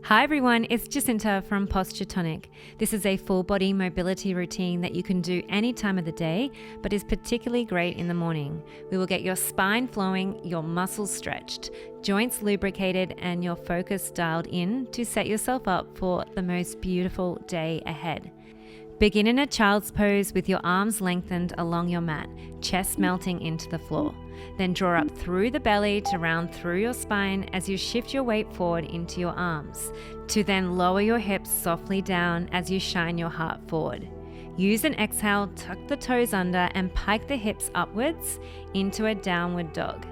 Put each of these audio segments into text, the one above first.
Hi everyone, it's Jacinta from Posture Tonic. This is a full body mobility routine that you can do any time of the day, but is particularly great in the morning. We will get your spine flowing, your muscles stretched, joints lubricated, and your focus dialed in to set yourself up for the most beautiful day ahead. Begin in a child's pose with your arms lengthened along your mat, chest melting into the floor. Then draw up through the belly to round through your spine as you shift your weight forward into your arms, to then lower your hips softly down as you shine your heart forward. Use an exhale, tuck the toes under and pike the hips upwards into a downward dog.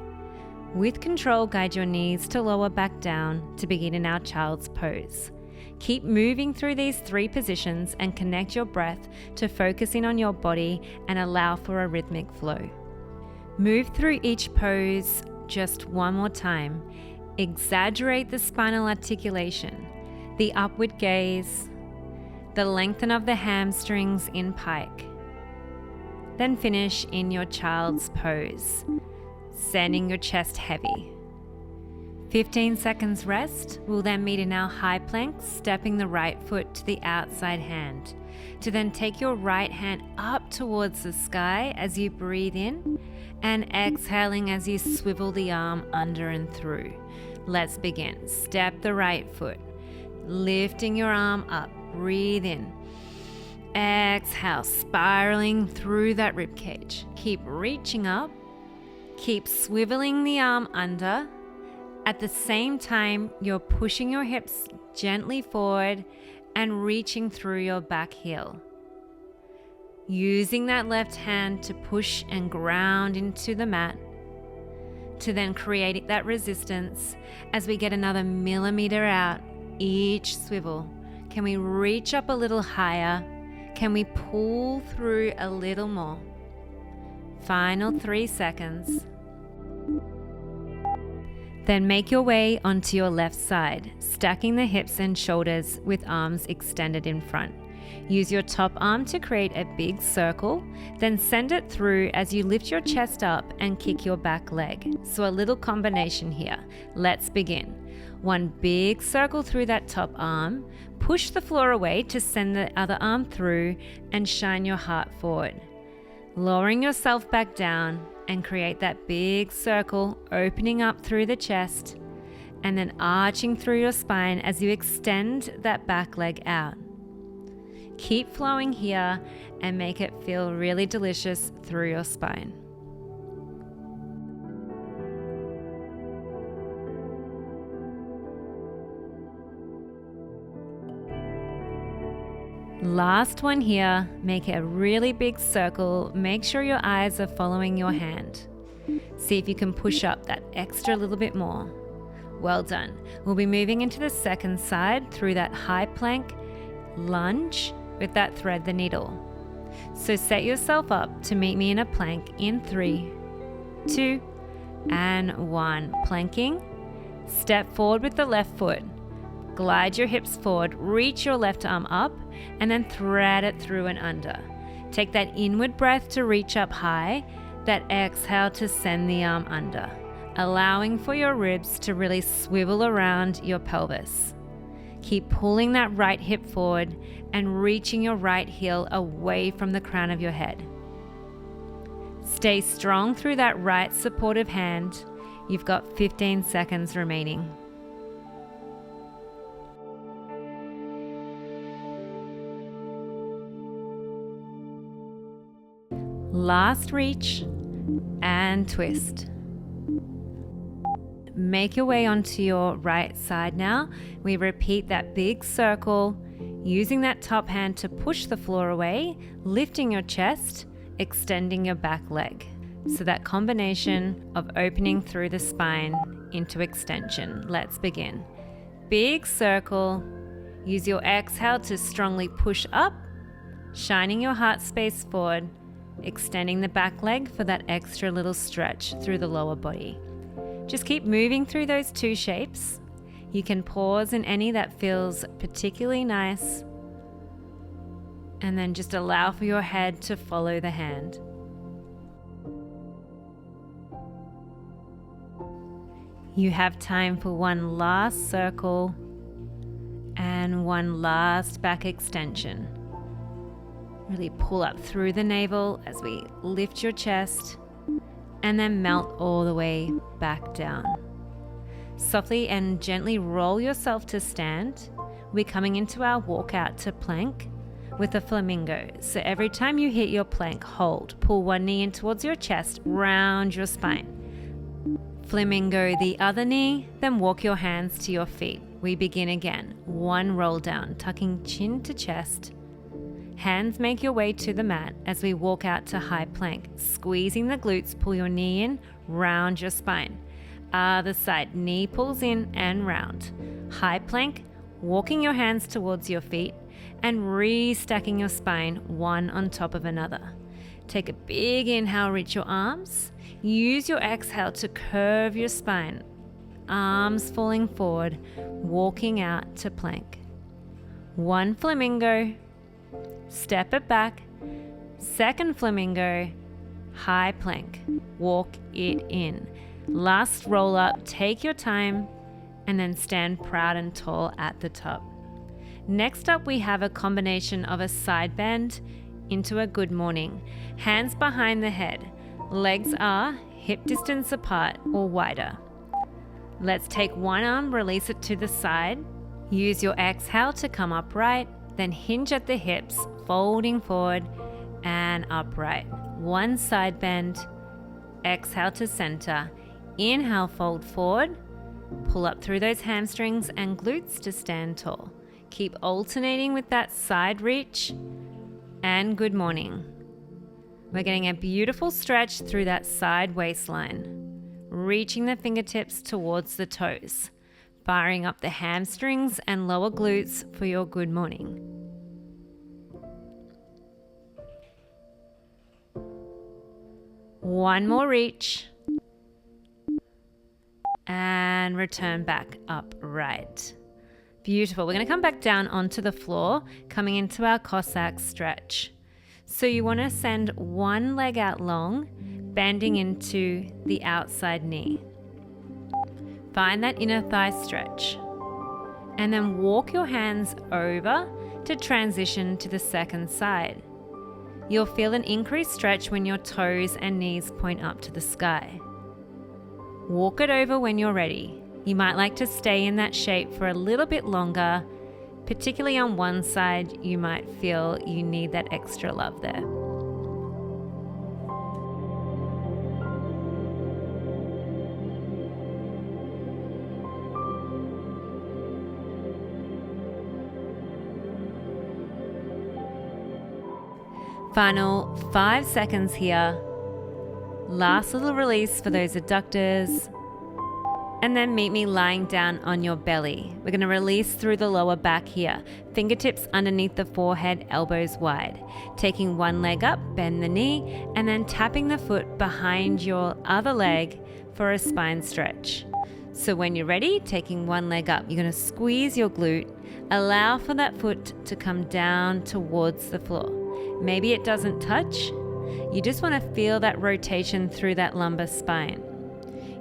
With control, guide your knees to lower back down to begin in our child's pose. Keep moving through these three positions and connect your breath to focus in on your body and allow for a rhythmic flow. Move through each pose just one more time. Exaggerate the spinal articulation, the upward gaze, the lengthen of the hamstrings in pike. Then finish in your child's pose, sending your chest heavy. 15 seconds rest. We'll then meet in our high plank, stepping the right foot to the outside hand, to then take your right hand up towards the sky as you breathe in and exhaling as you swivel the arm under and through. Let's begin. Step the right foot, lifting your arm up. Breathe in. Exhale, spiraling through that rib cage. Keep reaching up. Keep swiveling the arm under. At the same time, you're pushing your hips gently forward and reaching through your back heel. Using that left hand to push and ground into the mat, to then create that resistance as we get another millimeter out each swivel. Can we reach up a little higher? Can we pull through a little more? Final 3 seconds. Then make your way onto your left side, stacking the hips and shoulders with arms extended in front. Use your top arm to create a big circle, then send it through as you lift your chest up and kick your back leg. So a little combination here. Let's begin. One big circle through that top arm, push the floor away to send the other arm through and shine your heart forward. Lowering yourself back down and create that big circle, opening up through the chest and then arching through your spine as you extend that back leg out. Keep flowing here and make it feel really delicious through your spine. Last one here, make a really big circle. Make sure your eyes are following your hand. See if you can push up that extra little bit more. Well done. We'll be moving into the second side through that high plank lunge with that thread the needle. So set yourself up to meet me in a plank in 3, 2, and 1. Planking. Step forward with the left foot. Glide your hips forward, reach your left arm up, and then thread it through and under. Take that inward breath to reach up high, that exhale to send the arm under, allowing for your ribs to really swivel around your pelvis. Keep pulling that right hip forward and reaching your right heel away from the crown of your head. Stay strong through that right supportive hand. You've got 15 seconds remaining. Last reach and twist. Make your way onto your right side now. We repeat that big circle, using that top hand to push the floor away, lifting your chest, extending your back leg. So that combination of opening through the spine into extension. Let's begin. Big circle. Use your exhale to strongly push up, shining your heart space forward, extending the back leg for that extra little stretch through the lower body. Just keep moving through those two shapes. You can pause in any that feels particularly nice, and then just allow for your head to follow the hand. You have time for one last circle. And one last back extension. Really pull up through the navel as we lift your chest and then melt all the way back down. Softly and gently roll yourself to stand. We're coming into our walkout to plank with a flamingo. So every time you hit your plank, hold. Pull one knee in towards your chest, round your spine. Flamingo the other knee, then walk your hands to your feet. We begin again. One roll down, tucking chin to chest. Hands make your way to the mat as we walk out to high plank. Squeezing the glutes, pull your knee in, round your spine. Other side, knee pulls in and round. High plank, walking your hands towards your feet and restacking your spine one on top of another. Take a big inhale, reach your arms. Use your exhale to curve your spine. Arms falling forward, walking out to plank. One flamingo. Step it back. Second flamingo. High plank. Walk it in. Last roll up, take your time, and then stand proud and tall at the top. Next up, we have a combination of a side bend into a good morning. Hands behind the head. Legs are hip distance apart or wider. Let's take one arm, release it to the side. Use your exhale to come upright, then hinge at the hips, folding forward and upright. One side bend. Exhale to center. Inhale, fold forward. Pull up through those hamstrings and glutes to stand tall. Keep alternating with that side reach and good morning. We're getting a beautiful stretch through that side waistline, reaching the fingertips towards the toes, firing up the hamstrings and lower glutes for your good morning. One more reach. And return back upright. Beautiful. We're going to come back down onto the floor, coming into our Cossack stretch. So you want to send one leg out long, bending into the outside knee. Find that inner thigh stretch. And then walk your hands over to transition to the second side. You'll feel an increased stretch when your toes and knees point up to the sky. Walk it over when you're ready. You might like to stay in that shape for a little bit longer. Particularly on one side, you might feel you need that extra love there. Final 5 seconds here. Last little release for those adductors. And then meet me lying down on your belly. We're going to release through the lower back here. Fingertips underneath the forehead, elbows wide. Taking one leg up, bend the knee, and then tapping the foot behind your other leg for a spine stretch. So when you're ready, taking one leg up, you're going to squeeze your glute. Allow for that foot to come down towards the floor. Maybe it doesn't touch. You just want to feel that rotation through that lumbar spine.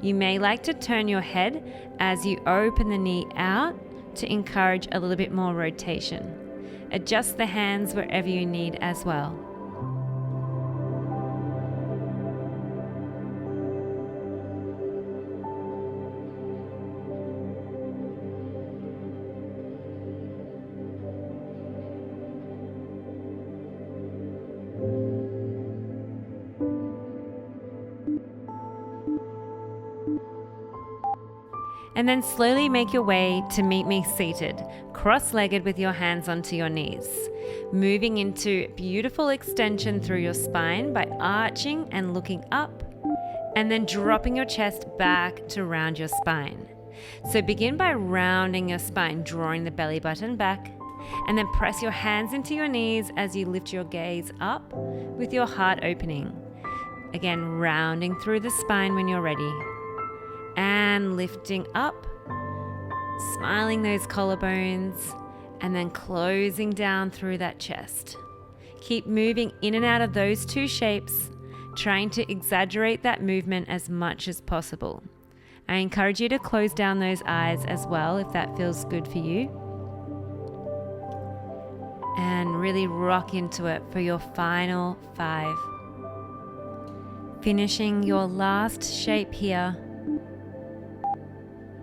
You may like to turn your head as you open the knee out to encourage a little bit more rotation. Adjust the hands wherever you need as well. And then slowly make your way to meet me seated, cross-legged with your hands onto your knees. Moving into beautiful extension through your spine by arching and looking up, and then dropping your chest back to round your spine. So begin by rounding your spine, drawing the belly button back, and then press your hands into your knees as you lift your gaze up with your heart opening. Again, rounding through the spine when you're ready. And lifting up, smiling those collarbones, and then closing down through that chest. Keep moving in and out of those two shapes, trying to exaggerate that movement as much as possible. I encourage you to close down those eyes as well if that feels good for you. really rock into it for your final 5. Finishing your last shape here.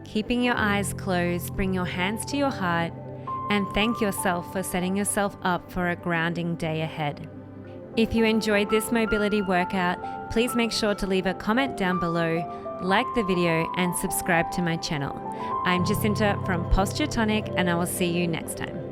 Keeping your eyes closed, bring your hands to your heart and thank yourself for setting yourself up for a grounding day ahead. If you enjoyed this mobility workout, please make sure to leave a comment down below, like the video, and subscribe to my channel. I'm Jacinta from Posture Tonic, and I will see you next time.